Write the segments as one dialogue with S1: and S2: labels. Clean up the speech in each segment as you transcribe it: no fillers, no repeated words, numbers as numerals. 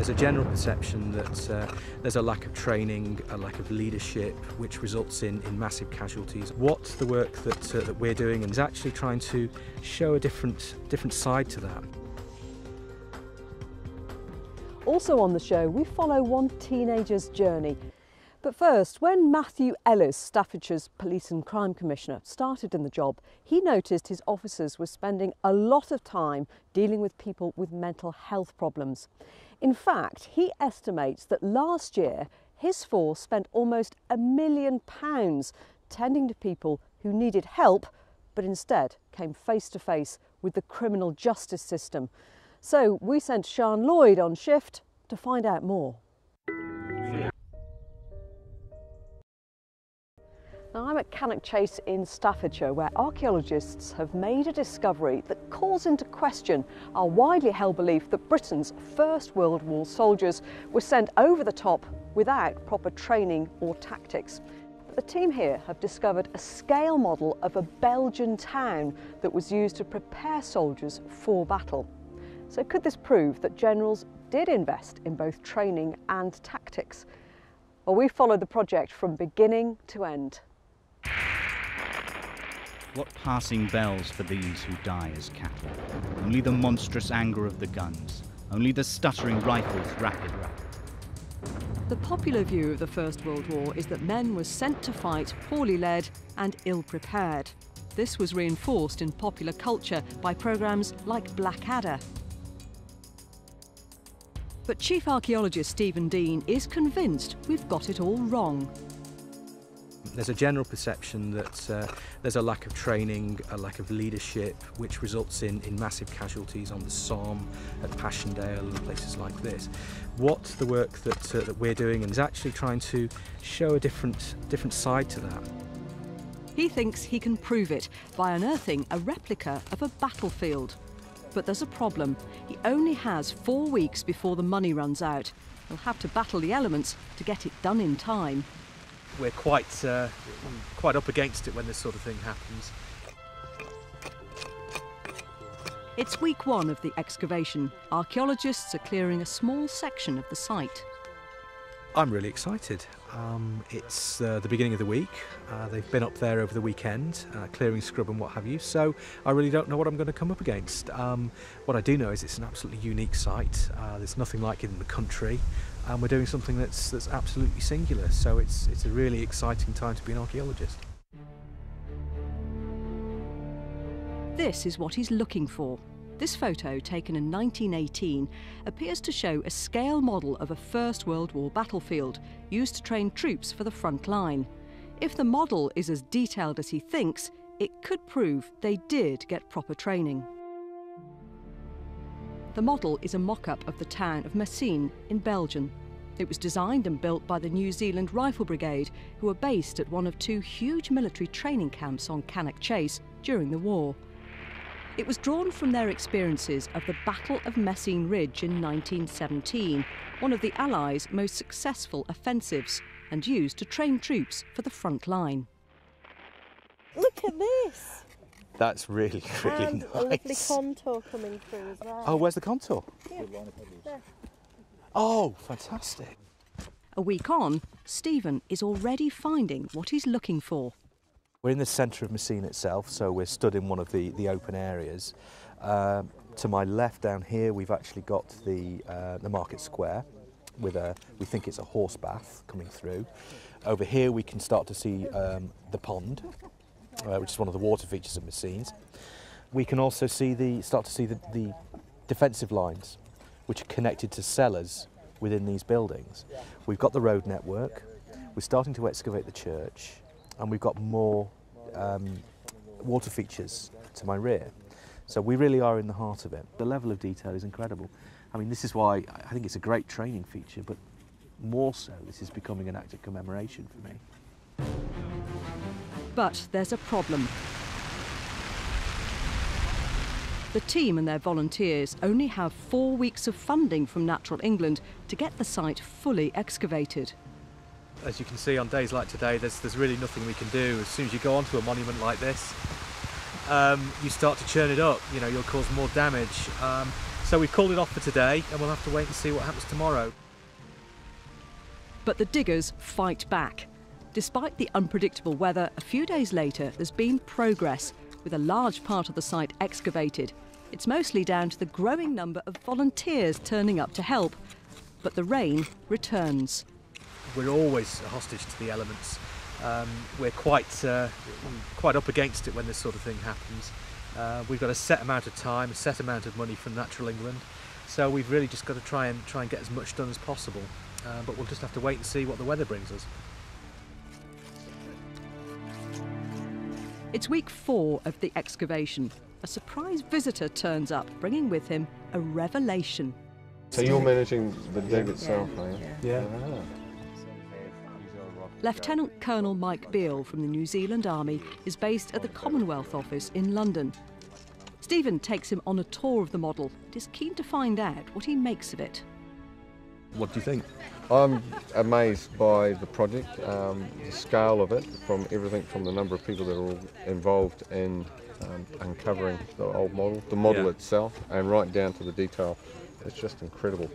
S1: There's a general perception that there's a lack of training, a lack of leadership, which results in massive casualties. What the work that we're doing is actually trying to show a different side to that.
S2: Also on the show, we follow one teenager's journey. But first, when Matthew Ellis, Staffordshire's Police and Crime Commissioner, started in the job, he noticed his officers were spending a lot of time dealing with people with mental health problems. In fact, he estimates that last year his force spent almost £1 million tending to people who needed help, but instead came face to face with the criminal justice system. So we sent Sian Lloyd on shift to find out more. Now, I'm at Cannock Chase in Staffordshire, where archaeologists have made a discovery that calls into question our widely held belief that Britain's First World War soldiers were sent over the top without proper training or tactics. But the team here have discovered a scale model of a Belgian town that was used to prepare soldiers for battle. So could this prove that generals did invest in both training and tactics? Well, we followed the project from beginning to end.
S3: What passing bells for these who die as cattle? Only the monstrous anger of the guns, only the stuttering rifles' rapid.
S2: The popular view of the First World War is that men were sent to fight poorly led and ill-prepared. This was reinforced in popular culture by programmes like Blackadder. But Chief Archaeologist Stephen Dean is convinced we've got it all wrong.
S1: There's a general perception that there's a lack of training, a lack of leadership, which results in massive casualties on the Somme, at Passchendaele and places like this. What the work that we're doing is actually trying to show a different side to that.
S2: He thinks he can prove it by unearthing a replica of a battlefield. But there's a problem. He only has 4 weeks before the money runs out. He'll have to battle the elements to get it done in time.
S1: We're quite up against it when this sort of thing happens.
S2: It's week 1 of the excavation. Archaeologists are clearing a small section of the site.
S1: I'm really excited. It's the beginning of the week. They've been up there over the weekend, clearing scrub and what have you, so I really don't know what I'm going to come up against. What I do know is it's an absolutely unique site. There's nothing like it in the country, and we're doing something that's absolutely singular, so it's a really exciting time to be an archaeologist.
S2: This is what he's looking for. This photo, taken in 1918, appears to show a scale model of a First World War battlefield used to train troops for the front line. If the model is as detailed as he thinks, it could prove they did get proper training. The model is a mock-up of the town of Messines in Belgium. It was designed and built by the New Zealand Rifle Brigade, who were based at one of 2 huge military training camps on Cannock Chase during the war. It was drawn from their experiences of the Battle of Messines Ridge in 1917, one of the Allies' most successful offensives, and used to train troops for the front line.
S4: Look at this!
S1: That's really
S4: And
S1: nice.
S4: a lovely contour coming through as well.
S1: Oh, where's the contour?
S4: Yeah. There.
S1: Oh, fantastic.
S2: A week on, Stephen is already finding what he's looking for.
S1: We're in the centre of Messines itself, so we're stood in one of the open areas. To my left down here, we've actually got the market square with we think it's a horse bath coming through. Over here we can start to see the pond, which is one of the water features of Messines. We can also start to see the defensive lines, which are connected to cellars within these buildings. We've got the road network, we're starting to excavate the church, and we've got more water features to my rear. So we really are in the heart of it. The level of detail is incredible. I mean, this is why I think it's a great training feature, but more so, this is becoming an act of commemoration for me.
S2: But there's a problem. The team and their volunteers only have 4 weeks of funding from Natural England to get the site fully excavated.
S1: As you can see, on days like today, there's really nothing we can do. As soon as you go onto a monument like this, you start to churn it up. You know, you'll cause more damage. So we've called it off for today, and we'll have to wait and see what happens tomorrow.
S2: But the diggers fight back. Despite the unpredictable weather, a few days later there's been progress, with a large part of the site excavated. It's mostly down to the growing number of volunteers turning up to help. But the rain returns.
S1: We're always a hostage to the elements. We're quite up against it when this sort of thing happens. We've got a set amount of time, a set amount of money from Natural England, so we've really just got to try and get as much done as possible. But we'll just have to wait and see what the weather brings us.
S2: It's week 4 of the excavation. A surprise visitor turns up, bringing with him a revelation.
S5: So you're managing the dig itself, are you?
S1: Yeah.
S5: Ah.
S2: Lieuetenant Colonel Mike Beale from the New Zealand Army is based at the Commonwealth Office in London. Stephen takes him on a tour of the model and is keen to find out what he makes of it.
S1: What do you think?
S5: I'm amazed by the project, the scale of it, from everything from the number of people that are all involved in uncovering the old model, the model itself, and right down to the detail. It's just incredible.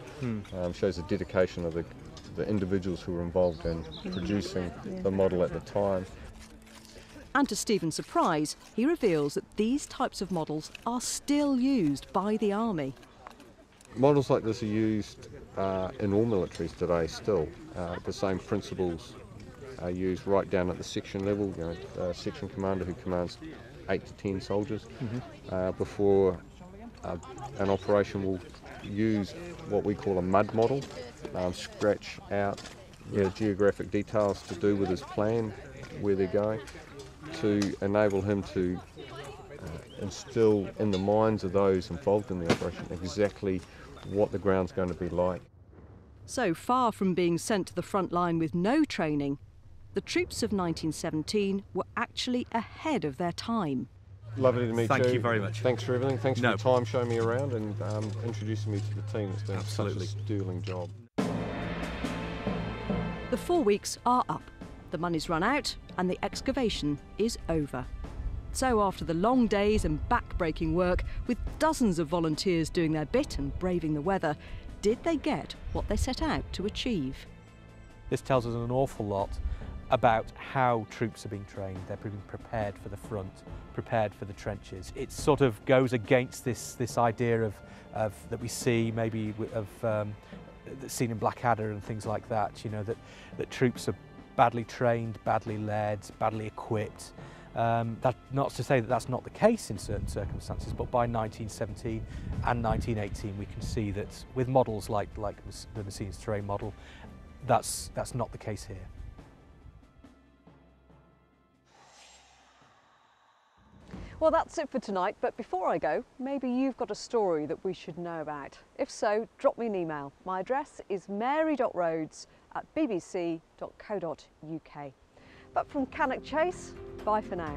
S5: Shows the dedication of the individuals who were involved in producing the model at the time.
S2: And to Stephen's surprise, he reveals that these types of models are still used by the Army.
S5: Models like this are used in all militaries today still. The same principles are used right down at the section level. You know, section commander who commands 8 to 10 soldiers before an operation will use what we call a mud model, scratch out the geographic details to do with his plan, where they're going, to enable him to instill in the minds of those involved in the operation exactly what the ground's going to be like.
S2: So far from being sent to the front line with no training, the troops of 1917 were actually ahead of their time.
S5: Lovely to meet you.
S1: Thank you very much.
S5: Thanks for everything. Thanks for your time showing me around and introducing me to the team. It's doing such a sterling job.
S2: The 4 weeks are up, the money's run out, and the excavation is over. So after the long days and back-breaking work, with dozens of volunteers doing their bit and braving the weather, did they get what they set out to achieve?
S1: This tells us an awful lot about how troops are being trained. They're being prepared for the front, prepared for the trenches. It sort of goes against this idea of that we see maybe that's seen in Blackadder and things like that. You know, that troops are badly trained, badly led, badly equipped. That's not to say that that's not the case in certain circumstances, but by 1917 and 1918 we can see that with models like the Messines terrain model, that's not the case here.
S2: Well, that's it for tonight, but before I go, maybe you've got a story that we should know about. If so, drop me an email. My address is mary.rhodes@bbc.co.uk. But from Cannock Chase, bye for now.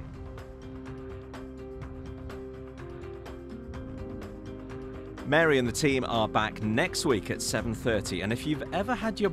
S6: Mary and the team are back next week at 7:30, and if you've ever had your